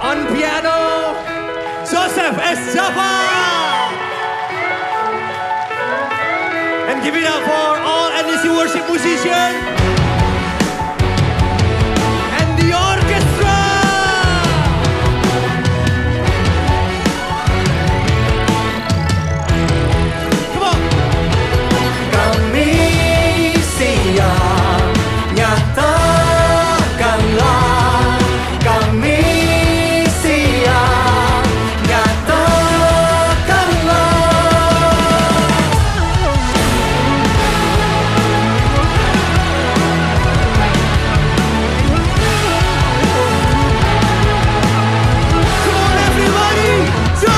On piano, Joseph S. Java. And give it up for all NDC worship musicians and the orchestra. Come on. Kami siap nyatakanlah, kami siap nyatakanlah. Come on everybody, go!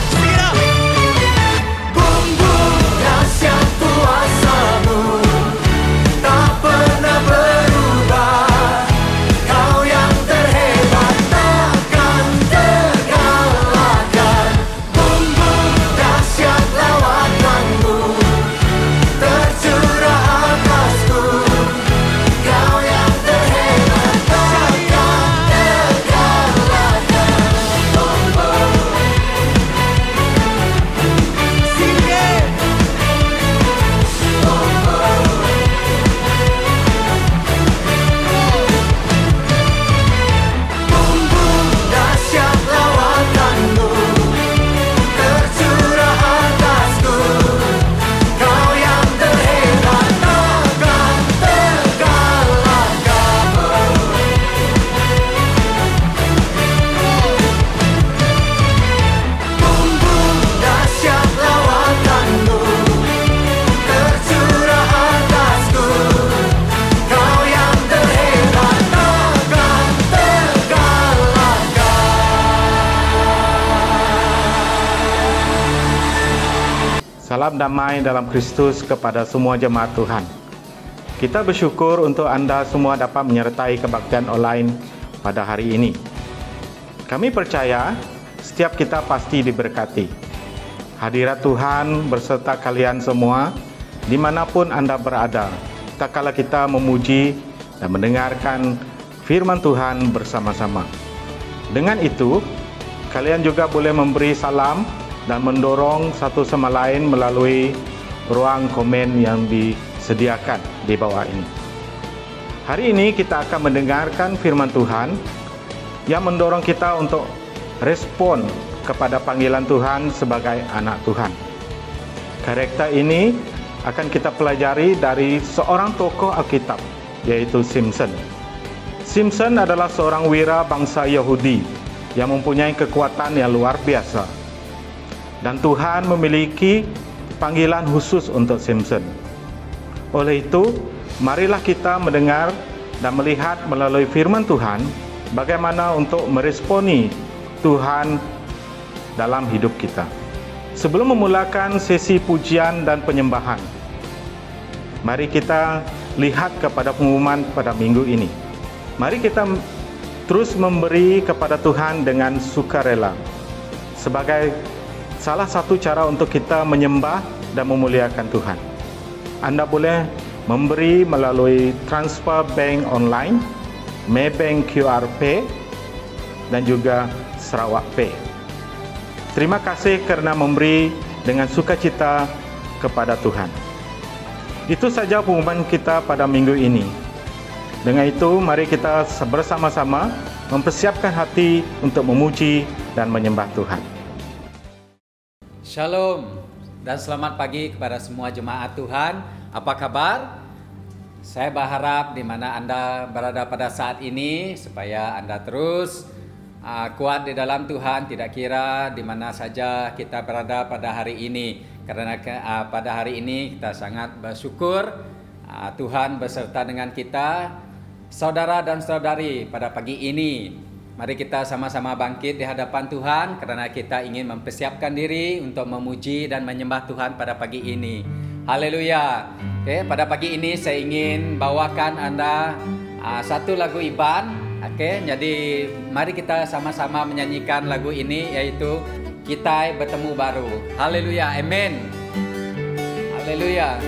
Sing it out. Bumbu dahsyat kuasa-Mu tak pernah berubah. Kau yang terhebat takkan terkalahkan. Bumbu dahsyat lawatan-Mu tercurah atasku. Kau yang terhebat takkan terkalahkan. Sing it. Bumbu dahsyat lawatan-Mu tercurah atasku. Kau yang terhebat takkan terkalahkan. Bumbu dahsyat lawatan-Mu tercurah atasku. Kau yang terhebat takkan terkalahkan. Salam damai dalam Kristus kepada semua jemaat Tuhan. Kita bersyukur untuk Anda semua dapat menyertai kebaktian online pada hari ini. Kami percaya setiap kita pasti diberkati. Hadirat Tuhan berserta kalian semua dimanapun Anda berada, tak kala kita memuji dan mendengarkan firman Tuhan bersama-sama. Dengan itu, kalian juga boleh memberi salam dan mendorong satu sama lain melalui ruang komen yang disediakan di bawah ini. Hari ini kita akan mendengarkan firman Tuhan yang mendorong kita untuk respon kepada panggilan Tuhan sebagai anak Tuhan. Karakter ini akan kita pelajari dari seorang tokoh Alkitab, yaitu Simpson. Simpson adalah seorang wira bangsa Yahudi yang mempunyai kekuatan yang luar biasa. Dan Tuhan memiliki panggilan khusus untuk Simpson. Oleh itu, marilah kita mendengar dan melihat melalui firman Tuhan bagaimana untuk meresponi Tuhan dalam hidup kita. Sebelum memulakan sesi pujian dan penyembahan, mari kita lihat kepada pengumuman pada minggu ini. Mari kita terus memberi kepada Tuhan dengan sukarela sebagai salah satu cara untuk kita menyembah dan memuliakan Tuhan. Anda boleh memberi melalui transfer bank online, Maybank QR Pay, dan juga Sarawak Pay. Terima kasih kerana memberi dengan sukacita kepada Tuhan. Itu saja pengumuman kita pada minggu ini. Dengan itu, mari kita bersama-sama mempersiapkan hati untuk memuji dan menyembah Tuhan. Shalom dan selamat pagi kepada semua jemaat Tuhan. Apa kabar? Saya berharap di mana Anda berada pada saat ini supaya Anda terus kuat di dalam Tuhan, tidak kira di mana saja kita berada pada hari ini. Karena pada hari ini kita sangat bersyukur Tuhan beserta dengan kita. Saudara dan saudari, pada pagi ini mari kita sama-sama bangkit di hadapan Tuhan karena kita ingin mempersiapkan diri untuk memuji dan menyembah Tuhan pada pagi ini. Haleluya. Oke, pada pagi ini saya ingin bawakan Anda satu lagu Iban. Oke, jadi mari kita sama-sama menyanyikan lagu ini, yaitu kita bertemu baru. Haleluya, amin. Haleluya.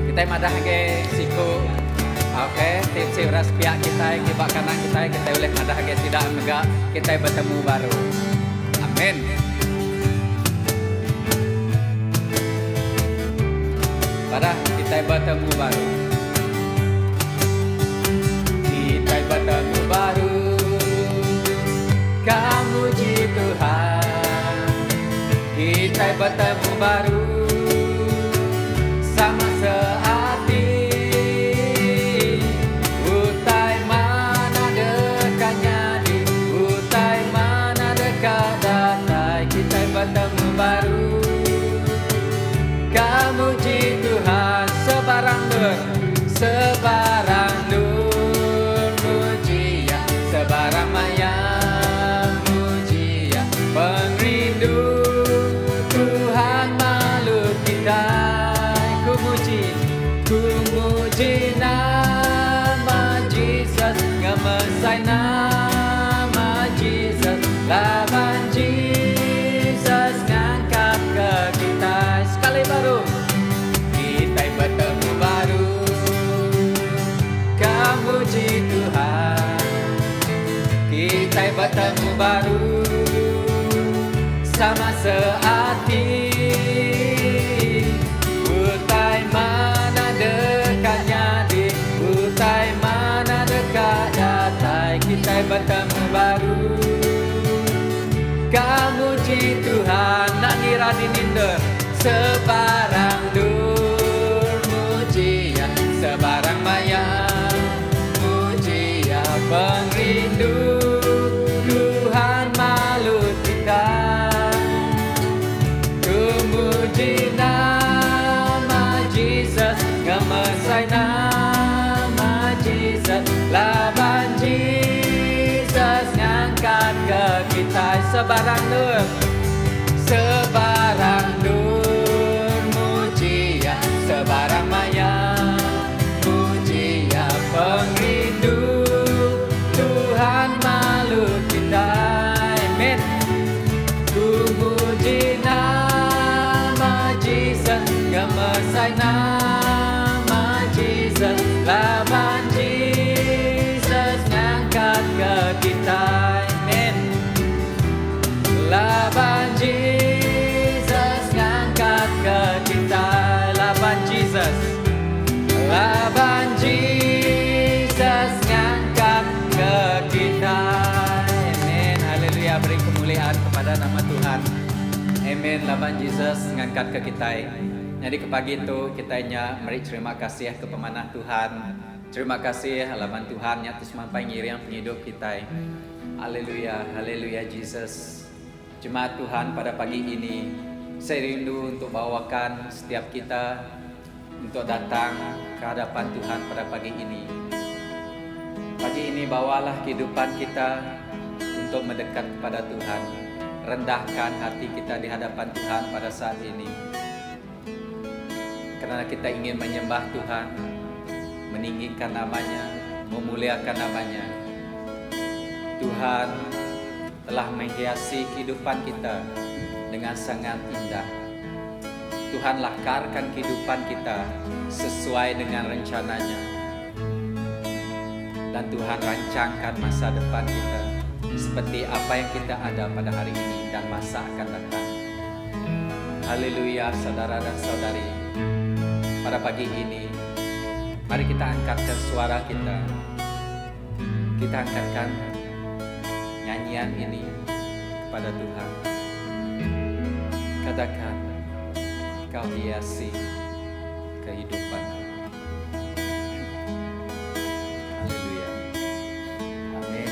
Kita madah ke siku. Oke, tim siras pihak kita yang kibak kanan kita boleh madah ke tidak megak, kita bertemu baru. Amin. Pada kita bertemu baru. Kita bertemu baru. Kamu ji Tuhan. Kita bertemu baru. Sama sehati. Utai mana dekatnya di. Utai mana dekat datai. Kita bertemu baru. Kamu ji Tuhan sebarang dur, sebarang dur mujia, sebarang maya mujia, pengrindu Tuhan makhluk kita. Ku muji nama Jesus, ngemesai nama Jesus, lawan Jesus ngangkat ke kita. Sekali baru kita bertemu baru. Kamu ji Tuhan, kita bertemu baru. Sama sehati. Utai mana dekatnya di. Utai mana dekat datai. Kita bertemu baru. Kamu ji Tuhan, nak ngira dininder. Sebarang dur mujia, sebarang maya mujia, pengrindu Tuhan makhluk kita. Ku muji nama Jesus, ngemesai nama Jesus, lawan Jesus ngangkat ke kita. Sebarang dur, sebarang dur mujia, sebarang maya mujia, pengrindu Tuhan makhluk kita. Amin. Ku muji nama Jesus, ngemesai nama Jesus, lawan Jesus ngangkat ke kita. Amin. Lawan Jesus ngangkat ke kita. Lawan Jesus, lawan Jesus ngangkat ke kita. Amin. Haleluya. Beri kemuliaan kepada nama Tuhan. Amin. Lawan Jesus ngangkat ke kita. Jadi ke pagi itu kita meri terima kasih ke pemanah Tuhan. Terima kasih halaman Tuhan yang terus mampai ngiriang penghidup kita. Haleluya. Haleluya Jesus. Jemaat Tuhan, pada pagi ini saya rindu untuk bawakan setiap kita untuk datang ke hadapan Tuhan pada pagi ini. Pagi ini bawalah kehidupan kita untuk mendekat kepada Tuhan. Rendahkan hati kita di hadapan Tuhan pada saat ini. Karena kita ingin menyembah Tuhan, meninggikan namanya, memuliakan namanya. Tuhan telah menghiasi kehidupan kita dengan sangat indah. Tuhan lakarkan kehidupan kita sesuai dengan rencananya. Dan Tuhan rancangkan masa depan kita seperti apa yang kita ada pada hari ini dan masa akan datang. Haleluya saudara dan saudari. Pada pagi ini, mari kita angkatkan suara kita. Kita angkatkan nyanyian ini kepada Tuhan. Katakan, Kau hiasi kehidupan. Haleluya. Amin.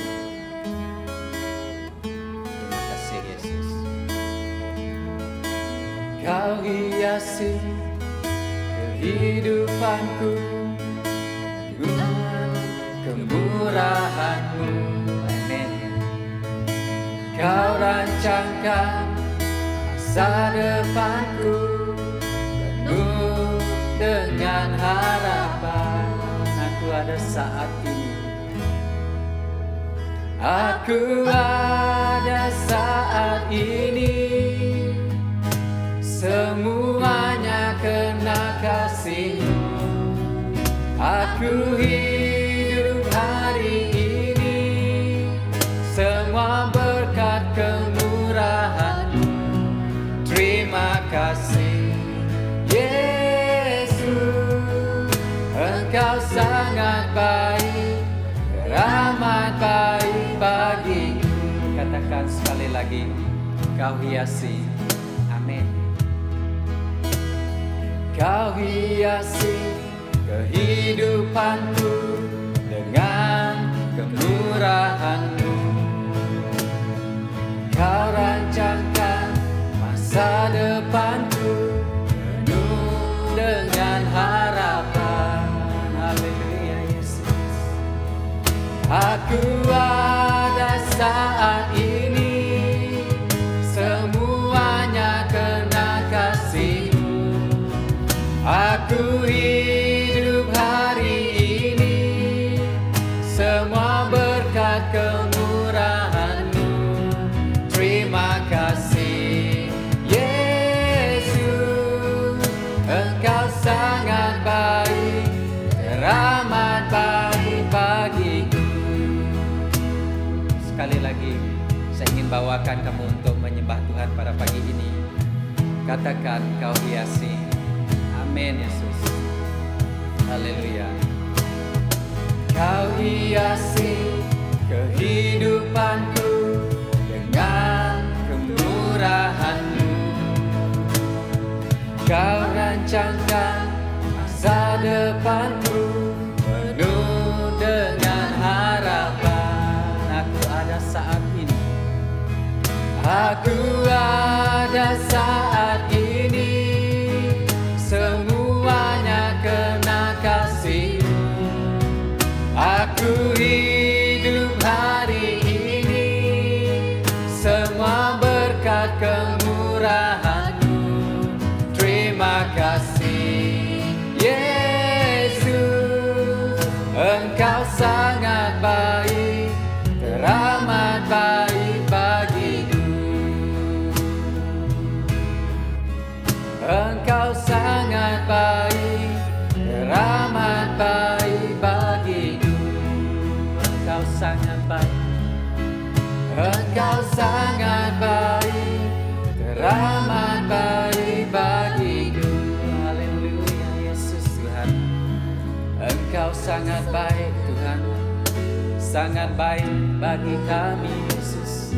Terima kasih Yesus. Kau hiasi kehidupanku dengan kemurahan-Mu. Amin. Kau rancangkan masa depanku penuh dengan harapan. Aku ada saat ini. Aku ada saat ini, semuanya kena kasih-Mu. Aku hidup hari ini, semua berkat kemurahan-Mu. Terima kasih Yesus, Engkau sangat baik, rahmat baik bagiku. Katakan sekali lagi, Kau hiasi, amin. Kau hiasi kehidupanku dengan kemurahan-Mu. Kau rancangkan masa depanku penuh dengan harapan. Haleluya Yesus. Aku ada saat ini, semuanya kena kasih-Mu. Aku hidup hari ini, semua berkat kemurahan-Mu. Terima kasih Yesus, Engkau sangat baik, rahmat baik bagiku. Sekali lagi, saya ingin bawakan kamu untuk menyembah Tuhan pada pagi ini. Katakan, Kau hiasi. Amin Yesus. Haleluya. Kau hiasi kehidupanku dengan kemurahan-Mu. Kau rancangkan masa depanku penuh dengan harapan. Aku ada saat ini, aku ada saat ini, semuanya kena kasih-Mu. Aku hidup hari ini, semua berkat kemurahan-Mu. Terima kasih Yesus, Engkau sangat baik, rahmat baik bagiku. Engkau sangat baik, rahmat baik bagiku. Engkau sangat baik, Engkau sangat baik, rahmat baik bagiku. Haleluya Yesus Tuhan, Engkau sangat baik Tuhan, sangat baik bagi kami Yesus.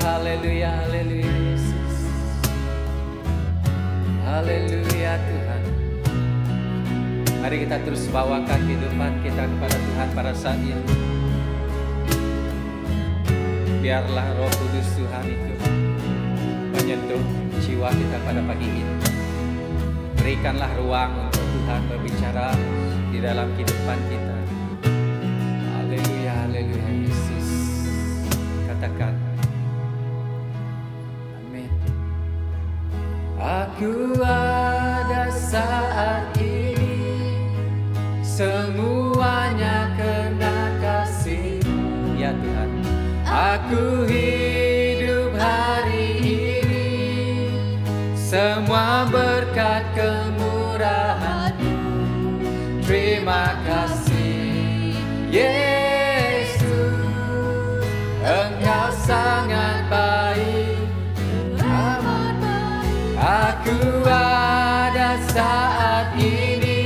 Haleluya, haleluya Yesus. Haleluya Tuhan. Mari kita terus bawakan kehidupan kita kepada Tuhan pada saat ini. Biarlah Roh Kudus Tuhan itu menyentuh jiwa kita pada pagi ini. Berikanlah ruang untuk Tuhan berbicara di dalam kehidupan kita. Haleluya, haleluya Yesus. Katakan, amin. Aku ada saat ini, semuanya kena kasih-Mu. Ya Tuhan, aku hidup hari ini, semua berkat kemurahan-Mu. Terima kasih Yesus, Engkau sangat baik, rahmat baik. Aku ada saat ini,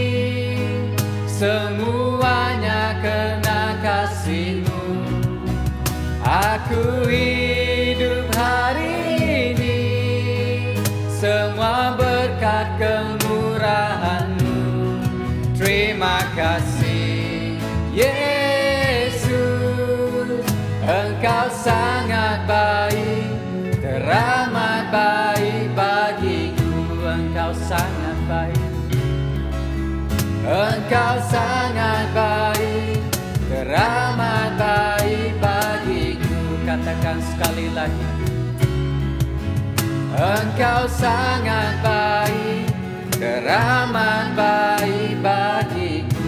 semuanya kena kasih-Mu. Aku hidup hari ini, semua berkat kemurahan-Mu. Terima kasih Yesus, Engkau sangat baik, rahmat baik bagiku. Engkau sangat baik, Engkau sangat baik, rahmat baik bagiku. Katakan sekali lagi, Engkau sangat baik, rahmat baik bagiku.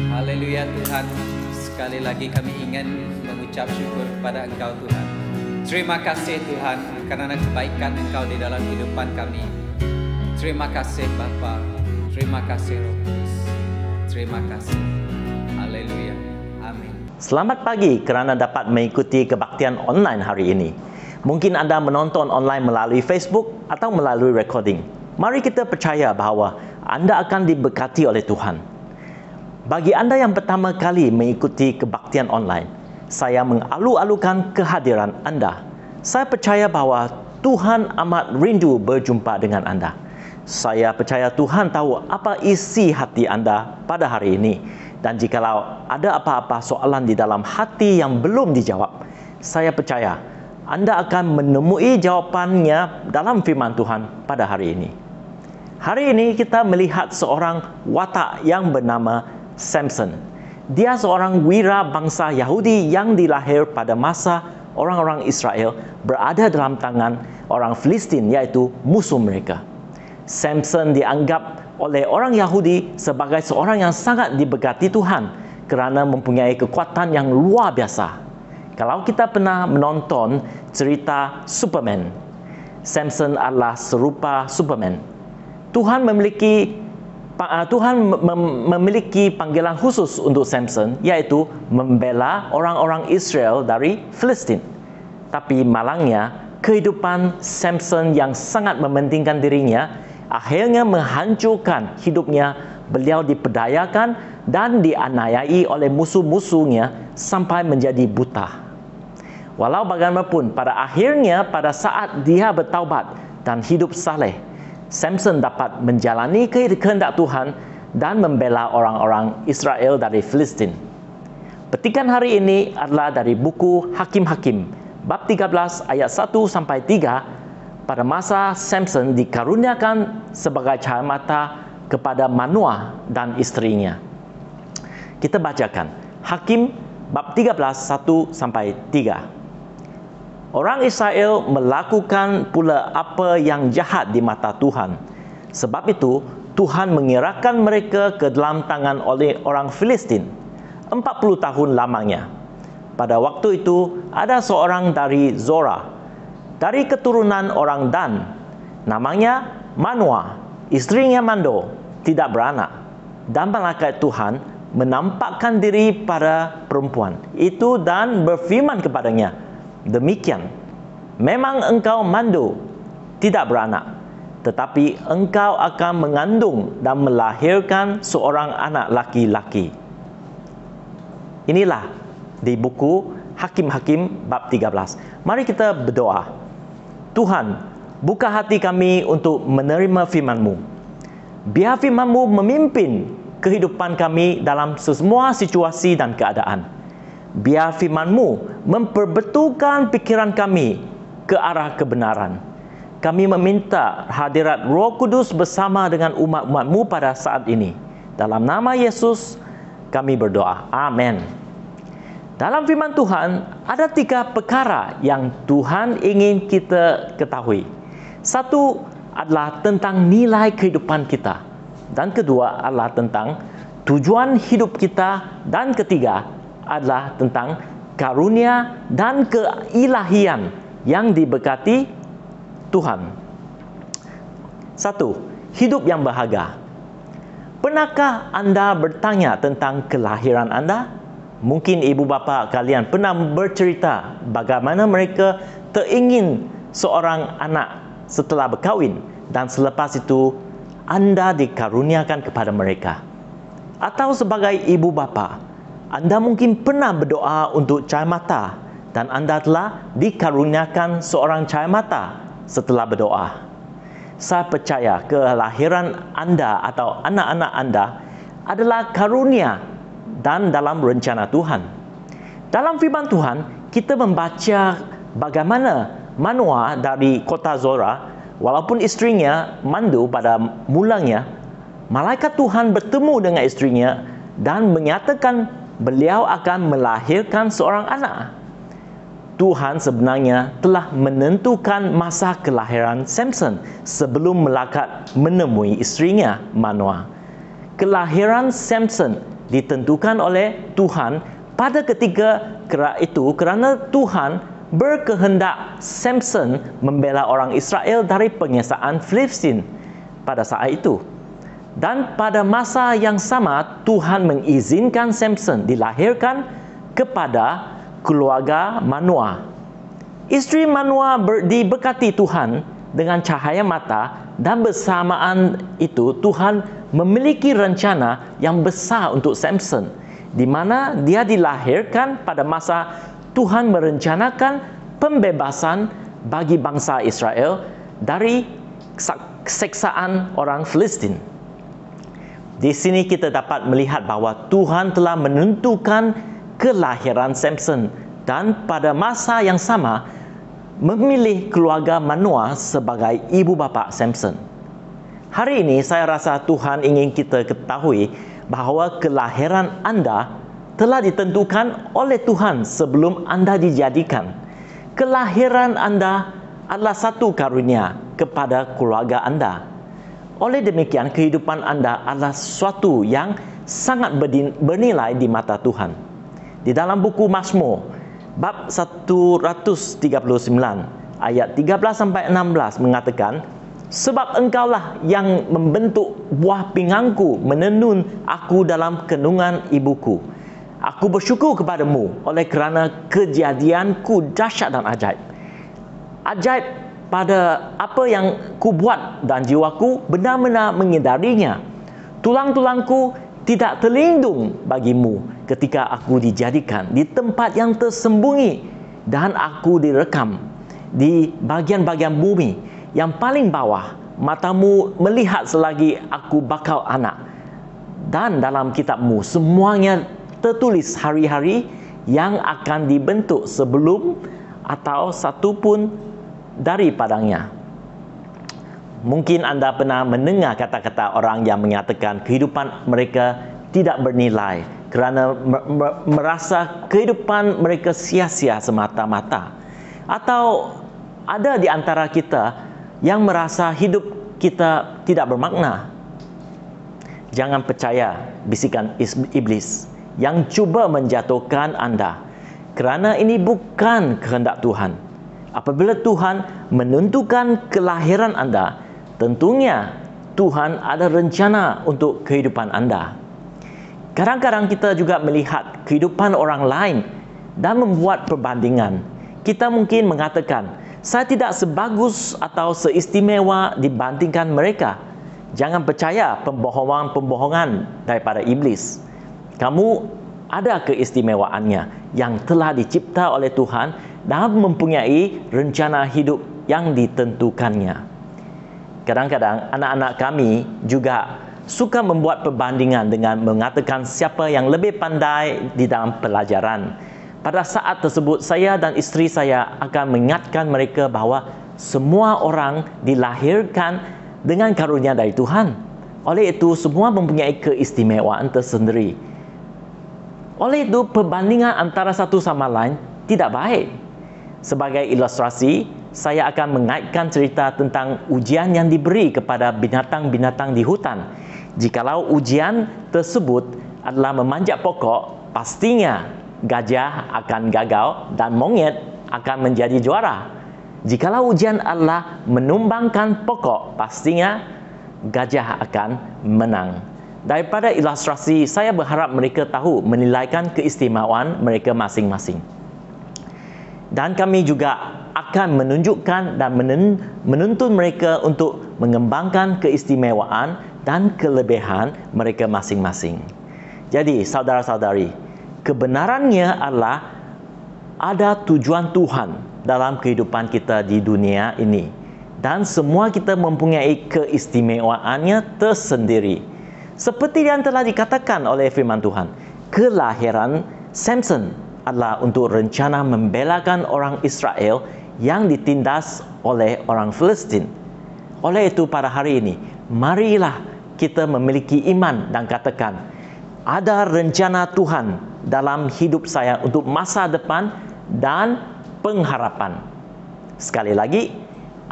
Haleluya Tuhan. Sekali lagi kami ingin mengucap syukur kepada Engkau Tuhan. Terima kasih Tuhan karena kebaikan Engkau di dalam kehidupan kami. Terima kasih Bapa. Terima kasih Roh Kudus. Terima kasih. Haleluya. Amin. Selamat pagi kerana dapat mengikuti kebaktian online hari ini. Mungkin anda menonton online melalui Facebook atau melalui recording. Mari kita percaya bahawa anda akan diberkati oleh Tuhan. Bagi anda yang pertama kali mengikuti kebaktian online, saya mengalu-alukan kehadiran anda. Saya percaya bahawa Tuhan amat rindu berjumpa dengan anda. Saya percaya Tuhan tahu apa isi hati anda pada hari ini. Dan jikalau ada apa-apa soalan di dalam hati yang belum dijawab, saya percaya anda akan menemui jawapannya dalam firman Tuhan pada hari ini. Hari ini kita melihat seorang watak yang bernama Samson. Dia seorang wira bangsa Yahudi yang dilahir pada masa orang-orang Israel berada dalam tangan orang Filistin, iaitu musuh mereka. Samson dianggap oleh orang Yahudi sebagai seorang yang sangat diberkati Tuhan kerana mempunyai kekuatan yang luar biasa. Kalau kita pernah menonton cerita Superman, Samson adalah serupa Superman. Tuhan memiliki panggilan khusus untuk Samson, iaitu membela orang-orang Israel dari Filistin. Tapi malangnya, kehidupan Samson yang sangat mementingkan dirinya akhirnya menghancurkan hidupnya. Beliau diperdayakan dan dianiayai oleh musuh-musuhnya sampai menjadi buta. Walau bagaimanapun, pada akhirnya pada saat dia bertaubat dan hidup saleh, Samson dapat menjalani kehendak Tuhan dan membela orang-orang Israel dari Filistin. Petikan hari ini adalah dari buku Hakim-Hakim, bab 13 ayat 1 sampai 3. Pada masa Samson dikaruniakan sebagai cahaya mata kepada Manoah dan isterinya. Kita bacakan Hakim bab 13 1 sampai 3. Orang Israel melakukan pula apa yang jahat di mata Tuhan. Sebab itu, Tuhan menyerahkan mereka ke dalam tangan oleh orang Filistin 40 tahun lamanya. Pada waktu itu, ada seorang dari Zorah, dari keturunan orang Dan, namanya Manoah. Isterinya Mando, tidak beranak. Dan malaikat Tuhan menampakkan diri pada perempuan itu dan berfirman kepadanya, demikian, memang engkau Mando, tidak beranak, tetapi engkau akan mengandung dan melahirkan seorang anak laki-laki. Inilah di buku Hakim-Hakim bab 13. Mari kita berdoa. Tuhan, buka hati kami untuk menerima firman-Mu. Biar firman-Mu memimpin kehidupan kami dalam semua situasi dan keadaan. Biar firman-Mu memperbetulkan pikiran kami ke arah kebenaran. Kami meminta hadirat Roh Kudus bersama dengan umat-umat-Mu pada saat ini. Dalam nama Yesus kami berdoa. Amin. Dalam firman Tuhan ada 3 perkara yang Tuhan ingin kita ketahui. Satu adalah tentang nilai kehidupan kita. Dan kedua adalah tentang tujuan hidup kita. Dan ketiga adalah tentang karunia dan keilahian yang diberkati Tuhan. 1. Hidup yang bahagia. Pernahkah anda bertanya tentang kelahiran anda? Mungkin ibu bapa kalian pernah bercerita bagaimana mereka teringin seorang anak setelah berkahwin dan selepas itu anda dikaruniakan kepada mereka. Atau sebagai ibu bapa, anda mungkin pernah berdoa untuk cahaya mata dan anda telah dikaruniakan seorang cahaya mata setelah berdoa. Saya percaya kelahiran anda atau anak-anak anda adalah karunia dan dalam rencana Tuhan. Dalam firman Tuhan, kita membaca bagaimana Manoah dari kota Zorah, walaupun isterinya Mando pada mulanya, malaikat Tuhan bertemu dengan isterinya dan menyatakan beliau akan melahirkan seorang anak. Tuhan sebenarnya telah menentukan masa kelahiran Samson sebelum malaikat menemui isterinya Manoah. Kelahiran Samson ditentukan oleh Tuhan pada ketika itu kerana Tuhan berkehendak Samson membela orang Israel dari penyiasaan Filistin pada saat itu. Dan pada masa yang sama, Tuhan mengizinkan Samson dilahirkan kepada keluarga Manoah. Isteri Manoah diberkati Tuhan dengan cahaya mata, dan bersamaan itu Tuhan memiliki rencana yang besar untuk Samson, di mana dia dilahirkan pada masa Tuhan merencanakan pembebasan bagi bangsa Israel dari seksaan orang Filistin. Di sini kita dapat melihat bahawa Tuhan telah menentukan kelahiran Samson dan pada masa yang sama memilih keluarga Manoah sebagai ibu bapa Samson. Hari ini saya rasa Tuhan ingin kita ketahui bahawa kelahiran anda telah ditentukan oleh Tuhan sebelum anda dijadikan. Kelahiran anda adalah satu karunia kepada keluarga anda. Oleh demikian, kehidupan anda adalah sesuatu yang sangat bernilai di mata Tuhan. Di dalam buku Mazmur, bab 139, ayat 13-16 mengatakan, sebab engkaulah yang membentuk buah pinggangku, menenun aku dalam kandungan ibuku. Aku bersyukur kepadamu oleh kerana kejadianku dahsyat dan ajaib. Ajaib pada apa yang ku buat dan jiwaku benar-benar mengedarinya. Tulang-tulangku tidak terlindung bagimu ketika aku dijadikan di tempat yang tersembunyi dan aku direkam di bagian-bagian bumi yang paling bawah. Matamu melihat selagi aku bakal anak, dan dalam kitabmu semuanya tertulis hari-hari yang akan dibentuk sebelum atau satu pun daripadanya. Mungkin anda pernah mendengar kata-kata orang yang mengatakan kehidupan mereka tidak bernilai kerana merasa kehidupan mereka sia-sia semata-mata. Atau ada di antara kita yang merasa hidup kita tidak bermakna. Jangan percaya bisikan iblis yang cuba menjatuhkan anda, kerana ini bukan kehendak Tuhan. Apabila Tuhan menentukan kelahiran anda, tentunya Tuhan ada rencana untuk kehidupan anda. Kadang-kadang kita juga melihat kehidupan orang lain dan membuat perbandingan. Kita mungkin mengatakan, saya tidak sebagus atau seistimewa dibandingkan mereka. Jangan percaya pembohongan-pembohongan daripada iblis. Kamu ada keistimewaannya yang telah dicipta oleh Tuhan dan mempunyai rencana hidup yang ditentukannya. Kadang-kadang anak-anak kami juga suka membuat perbandingan dengan mengatakan siapa yang lebih pandai di dalam pelajaran. Pada saat tersebut, saya dan isteri saya akan mengingatkan mereka bahawa semua orang dilahirkan dengan karunia dari Tuhan. Oleh itu, semua mempunyai keistimewaan tersendiri. Oleh itu, perbandingan antara satu sama lain tidak baik. Sebagai ilustrasi, saya akan mengaitkan cerita tentang ujian yang diberi kepada binatang-binatang di hutan. Jikalau ujian tersebut adalah memanjat pokok, pastinya gajah akan gagal dan monyet akan menjadi juara. Jikalau ujian adalah menumbangkan pokok, pastinya gajah akan menang. Daripada ilustrasi, saya berharap mereka tahu menilaikan keistimewaan mereka masing-masing. Dan kami juga akan menunjukkan dan menuntun mereka untuk mengembangkan keistimewaan dan kelebihan mereka masing-masing. Jadi, saudara-saudari, kebenarannya adalah ada tujuan Tuhan dalam kehidupan kita di dunia ini. Dan semua kita mempunyai keistimewaannya tersendiri. Seperti yang telah dikatakan oleh firman Tuhan, kelahiran Samson adalah untuk rencana membelakan orang Israel yang ditindas oleh orang Filistin. Oleh itu pada hari ini, marilah kita memiliki iman dan katakan, ada rencana Tuhan dalam hidup saya untuk masa depan dan pengharapan. Sekali lagi,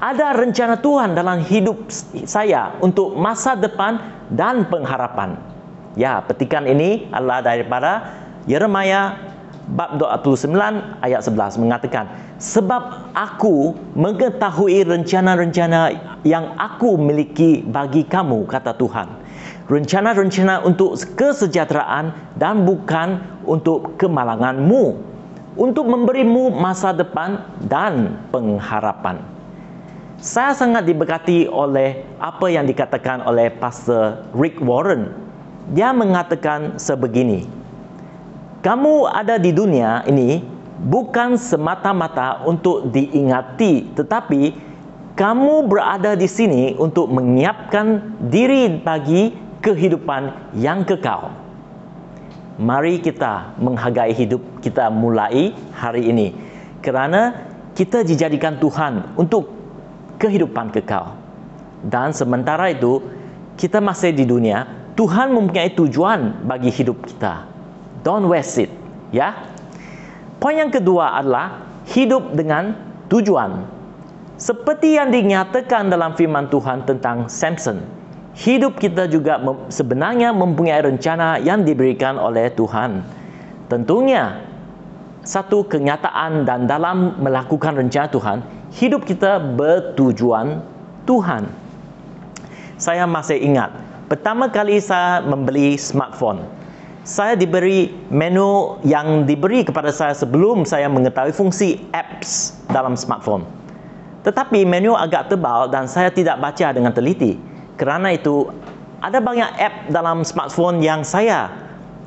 ada rencana Tuhan dalam hidup saya untuk masa depan dan pengharapan. Ya, petikan ini adalah daripada Yeremia bab 29 ayat 11 mengatakan, sebab aku mengetahui rencana-rencana yang aku miliki bagi kamu, kata Tuhan. Rencana-rencana untuk kesejahteraan dan bukan untuk kemalanganmu, untuk memberimu masa depan dan pengharapan. Saya sangat diberkati oleh apa yang dikatakan oleh Pastor Rick Warren. Dia mengatakan sebegini, kamu ada di dunia ini bukan semata-mata untuk diingati, tetapi kamu berada di sini untuk menyiapkan diri bagi kehidupan yang kekal. Mari kita menghargai hidup kita mulai hari ini, kerana kita dijadikan Tuhan untuk kehidupan kekal. Dan sementara itu, kita masih di dunia, Tuhan mempunyai tujuan bagi hidup kita. Don't waste it, ya. Poin yang kedua adalah hidup dengan tujuan. Seperti yang dinyatakan dalam firman Tuhan tentang Samson, hidup kita juga sebenarnya mempunyai rencana yang diberikan oleh Tuhan. Tentunya, satu kenyataan dan dalam melakukan rencana Tuhan, hidup kita bertujuan Tuhan. Saya masih ingat, pertama kali saya membeli smartphone, saya diberi menu yang diberi kepada saya sebelum saya mengetahui fungsi apps dalam smartphone. Tetapi menu agak tebal dan saya tidak baca dengan teliti. Kerana itu, ada banyak app dalam smartphone yang saya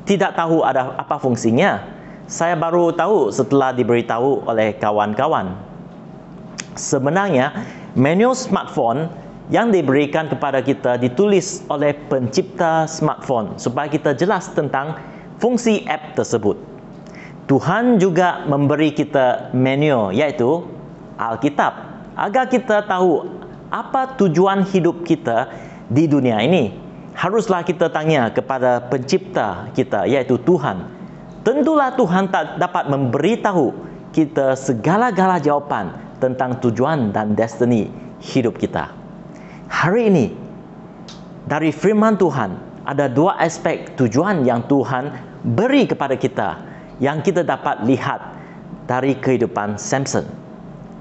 tidak tahu ada apa fungsinya. Saya baru tahu setelah diberitahu oleh kawan-kawan. Sebenarnya, menu smartphone yang diberikan kepada kita ditulis oleh pencipta smartphone supaya kita jelas tentang fungsi app tersebut. Tuhan juga memberi kita menu, iaitu Alkitab, agar kita tahu apa tujuan hidup kita di dunia ini. Haruslah kita tanya kepada pencipta kita, iaitu Tuhan. Tentulah Tuhan tak dapat memberitahu kita segala-gala jawapan tentang tujuan dan destiny hidup kita. Hari ini, dari firman Tuhan, ada dua aspek tujuan yang Tuhan beri kepada kita yang kita dapat lihat dari kehidupan Samson.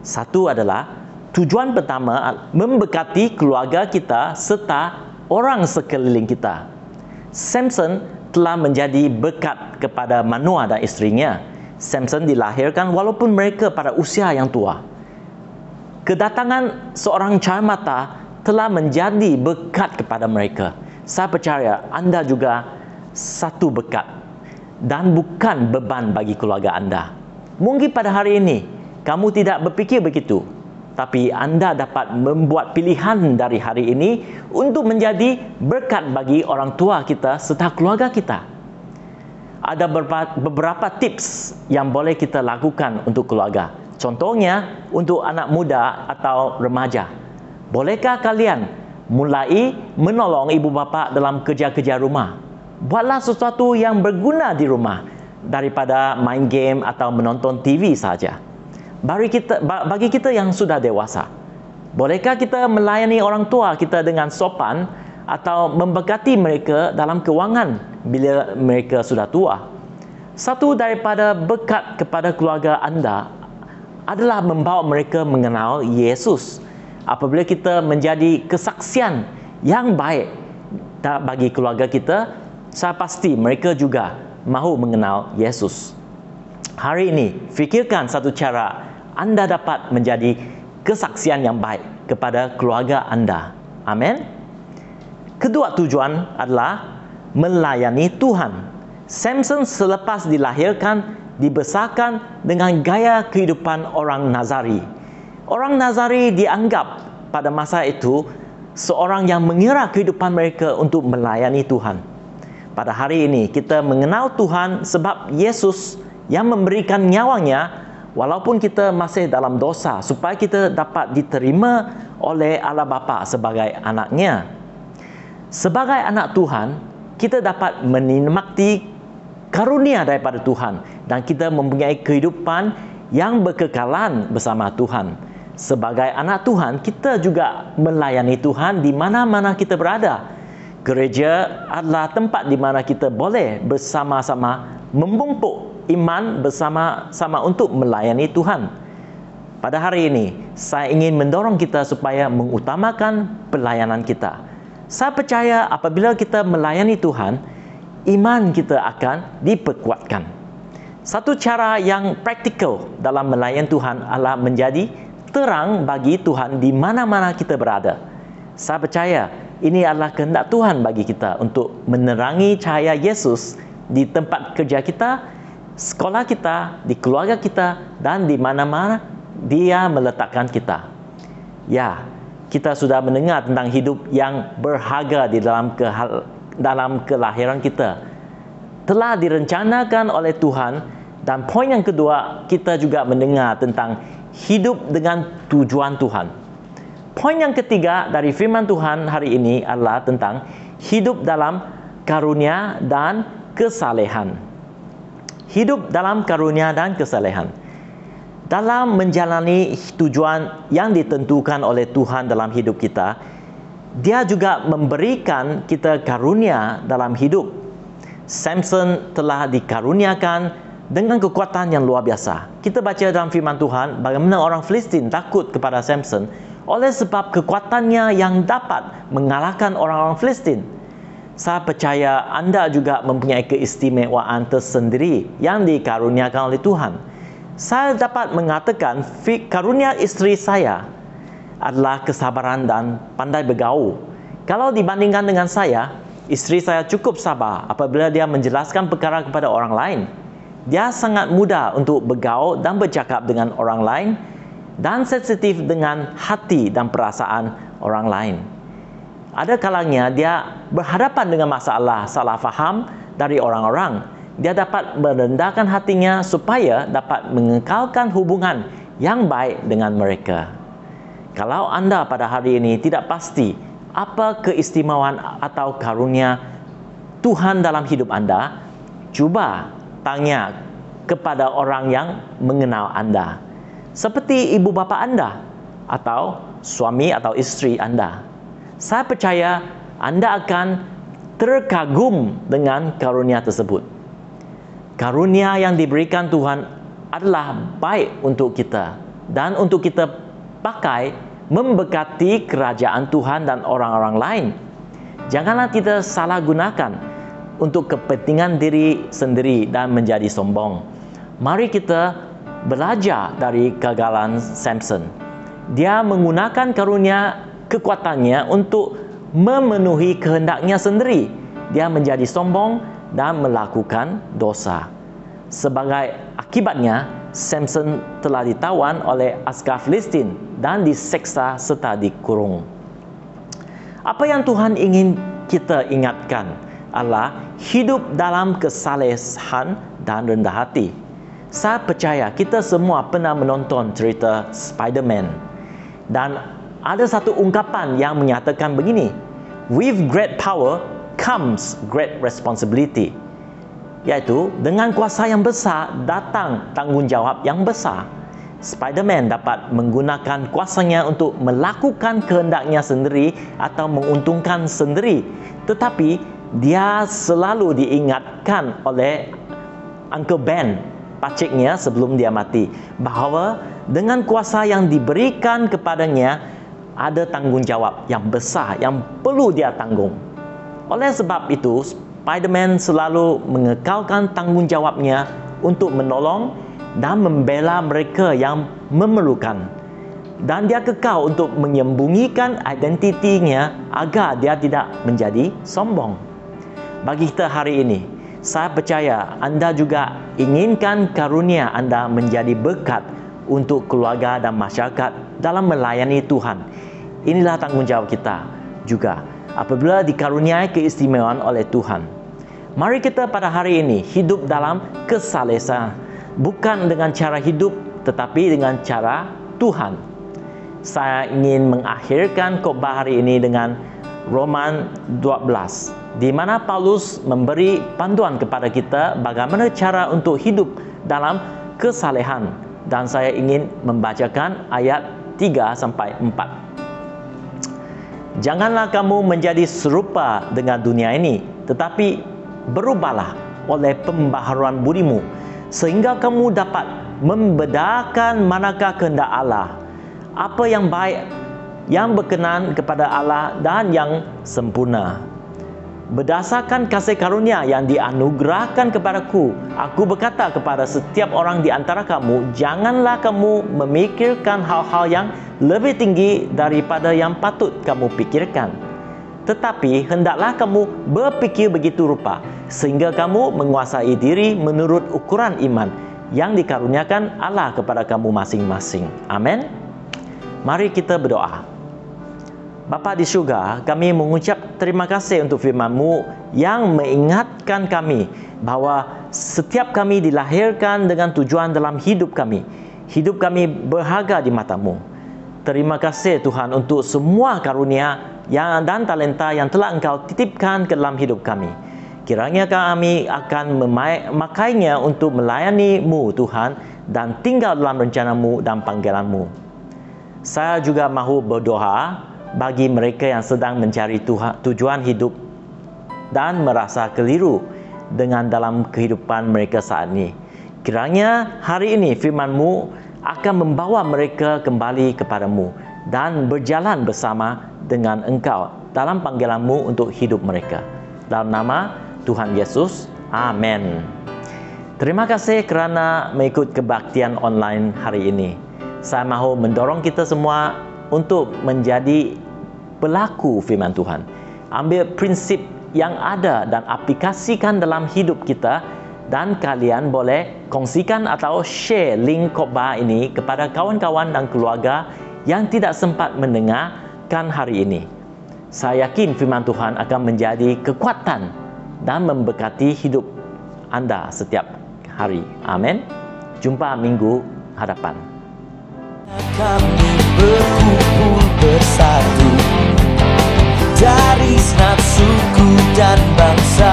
Satu adalah, tujuan pertama memberkati keluarga kita serta orang sekeliling kita. Samson telah menjadi berkat kepada Manoah dan isterinya. Samson dilahirkan walaupun mereka pada usia yang tua. Kedatangan seorang cahaya mata telah menjadi berkat kepada mereka. Saya percaya anda juga satu berkat dan bukan beban bagi keluarga anda. Mungkin pada hari ini kamu tidak berfikir begitu, tapi anda dapat membuat pilihan dari hari ini untuk menjadi berkat bagi orang tua kita serta keluarga kita. Ada beberapa tips yang boleh kita lakukan untuk keluarga. Contohnya untuk anak muda atau remaja. Bolehkah kalian mulai menolong ibu bapa dalam kerja-kerja rumah? Buatlah sesuatu yang berguna di rumah daripada main game atau menonton TV saja. Bagi kita yang sudah dewasa, bolehkah kita melayani orang tua kita dengan sopan atau memberkati mereka dalam kewangan bila mereka sudah tua? Satu daripada berkat kepada keluarga anda adalah membawa mereka mengenal Yesus. Apabila kita menjadi kesaksian yang baik bagi keluarga kita, saya pasti mereka juga mahu mengenal Yesus. Hari ini, fikirkan satu cara anda dapat menjadi kesaksian yang baik kepada keluarga anda. Amin. Kedua tujuan adalah melayani Tuhan. Samson selepas dilahirkan, dibesarkan dengan gaya kehidupan orang Nazari. Orang Nazari dianggap pada masa itu seorang yang mengira kehidupan mereka untuk melayani Tuhan. Pada hari ini kita mengenal Tuhan sebab Yesus yang memberikan nyawanya walaupun kita masih dalam dosa supaya kita dapat diterima oleh Allah Bapa sebagai anaknya. Sebagai anak Tuhan, kita dapat menikmati karunia daripada Tuhan dan kita mempunyai kehidupan yang berkekalan bersama Tuhan. Sebagai anak Tuhan, kita juga melayani Tuhan di mana-mana kita berada. Gereja adalah tempat di mana kita boleh bersama-sama memupuk iman bersama-sama untuk melayani Tuhan. Pada hari ini, saya ingin mendorong kita supaya mengutamakan pelayanan kita. Saya percaya apabila kita melayani Tuhan, iman kita akan diperkuatkan. Satu cara yang praktikal dalam melayani Tuhan adalah menjadi terang bagi Tuhan di mana-mana kita berada. Saya percaya ini adalah kehendak Tuhan bagi kita untuk menerangi cahaya Yesus di tempat kerja kita, sekolah kita, di keluarga kita, dan di mana-mana Dia meletakkan kita. Ya, kita sudah mendengar tentang hidup yang berharga di dalam kelahiran kita. Telah direncanakan oleh Tuhan. Dan poin yang kedua, kita juga mendengar tentang hidup dengan tujuan Tuhan. Poin yang ketiga dari firman Tuhan hari ini adalah tentang hidup dalam karunia dan kesalehan. Hidup dalam karunia dan kesalehan. Dalam menjalani tujuan yang ditentukan oleh Tuhan dalam hidup kita, Dia juga memberikan kita karunia dalam hidup. Samson telah dikaruniakan dengan kekuatan yang luar biasa. Kita baca dalam firman Tuhan bagaimana orang Filistin takut kepada Samson oleh sebab kekuatannya yang dapat mengalahkan orang-orang Filistin. Saya percaya anda juga mempunyai keistimewaan tersendiri yang dikaruniakan oleh Tuhan. Saya dapat mengatakan karunia isteri saya adalah kesabaran dan pandai bergaul. Kalau dibandingkan dengan saya, isteri saya cukup sabar apabila dia menjelaskan perkara kepada orang lain. Dia sangat mudah untuk bergaul dan bercakap dengan orang lain dan sensitif dengan hati dan perasaan orang lain. Ada kalanya dia berhadapan dengan masalah salah faham dari orang-orang. Dia dapat merendahkan hatinya supaya dapat mengekalkan hubungan yang baik dengan mereka. Kalau anda pada hari ini tidak pasti apa keistimewaan atau karunia Tuhan dalam hidup anda, cuba tanya kepada orang yang mengenal anda. Seperti ibu bapa anda atau suami atau isteri anda. Saya percaya anda akan terkagum dengan karunia tersebut. Karunia yang diberikan Tuhan adalah baik untuk kita dan untuk kita pakai memberkati kerajaan Tuhan dan orang-orang lain. Janganlah kita salah gunakan untuk kepentingan diri sendiri dan menjadi sombong. Mari kita belajar dari kegagalan Samson. Dia menggunakan karunia kekuatannya untuk memenuhi kehendaknya sendiri. Dia menjadi sombong dan melakukan dosa. Sebagai akibatnya, Samson telah ditawan oleh askar Filistin dan diseksa serta dikurung. Apa yang Tuhan ingin kita ingatkan adalah hidup dalam kesalehan dan rendah hati. Saya percaya kita semua pernah menonton cerita Spider-Man. Dan ada satu ungkapan yang menyatakan begini, with great power comes great responsibility. Iaitu, dengan kuasa yang besar datang tanggungjawab yang besar. Spider-Man dapat menggunakan kuasanya untuk melakukan kehendaknya sendiri atau menguntungkan sendiri. Tetapi, dia selalu diingatkan oleh Uncle Ben, paciknya sebelum dia mati, bahawa dengan kuasa yang diberikan kepadanya ada tanggungjawab yang besar yang perlu dia tanggung. Oleh sebab itu, Spider-Man selalu mengekalkan tanggungjawabnya untuk menolong dan membela mereka yang memerlukan. Dan dia kekal untuk menyembunyikan identitinya agar dia tidak menjadi sombong. Bagi kita hari ini, saya percaya anda juga inginkan karunia anda menjadi berkat untuk keluarga dan masyarakat dalam melayani Tuhan. Inilah tanggungjawab kita juga apabila dikaruniai keistimewaan oleh Tuhan. Mari kita pada hari ini hidup dalam kesalehan, bukan dengan cara hidup tetapi dengan cara Tuhan. Saya ingin mengakhirkan khotbah hari ini dengan Roman 12, di mana Paulus memberi panduan kepada kita bagaimana cara untuk hidup dalam kesalehan. Dan saya ingin membacakan ayat 3 sampai 4. Janganlah kamu menjadi serupa dengan dunia ini, tetapi berubahlah oleh pembaharuan budimu, sehingga kamu dapat membedakan manakah kehendak Allah, apa yang baik, yang berkenan kepada Allah dan yang sempurna. Berdasarkan kasih karunia yang dianugerahkan kepadaku, aku berkata kepada setiap orang di antara kamu, janganlah kamu memikirkan hal-hal yang lebih tinggi daripada yang patut kamu pikirkan. Tetapi hendaklah kamu berfikir begitu rupa, sehingga kamu menguasai diri menurut ukuran iman yang dikaruniakan Allah kepada kamu masing-masing. Amin. Mari kita berdoa. Bapa di syurga, kami mengucap terima kasih untuk firman-Mu yang mengingatkan kami bahawa setiap kami dilahirkan dengan tujuan dalam hidup kami. Hidup kami berharga di mata-Mu. Terima kasih Tuhan untuk semua karunia dan talenta yang telah Engkau titipkan ke dalam hidup kami. Kiranya kami akan memakainya untuk melayani-Mu Tuhan dan tinggal dalam rencana-Mu dan panggilan-Mu. Saya juga mahu berdoa bagi mereka yang sedang mencari tujuan hidup dan merasa keliru dengan dalam kehidupan mereka saat ini. Kiranya hari ini firman-Mu akan membawa mereka kembali kepadamu dan berjalan bersama dengan Engkau dalam panggilan-Mu untuk hidup mereka. Dalam nama Tuhan Yesus, amin. Terima kasih kerana mengikut kebaktian online hari ini. Saya mahu mendorong kita semua untuk menjadi pelaku firman Tuhan. Ambil prinsip yang ada dan aplikasikan dalam hidup kita, dan kalian boleh kongsikan atau share link khotbah ini kepada kawan-kawan dan keluarga yang tidak sempat mendengarkan hari ini. Saya yakin firman Tuhan akan menjadi kekuatan dan memberkati hidup anda setiap hari. Amin. Jumpa minggu hadapan. Kami berkumpul bersatu dari segenap suku dan bangsa.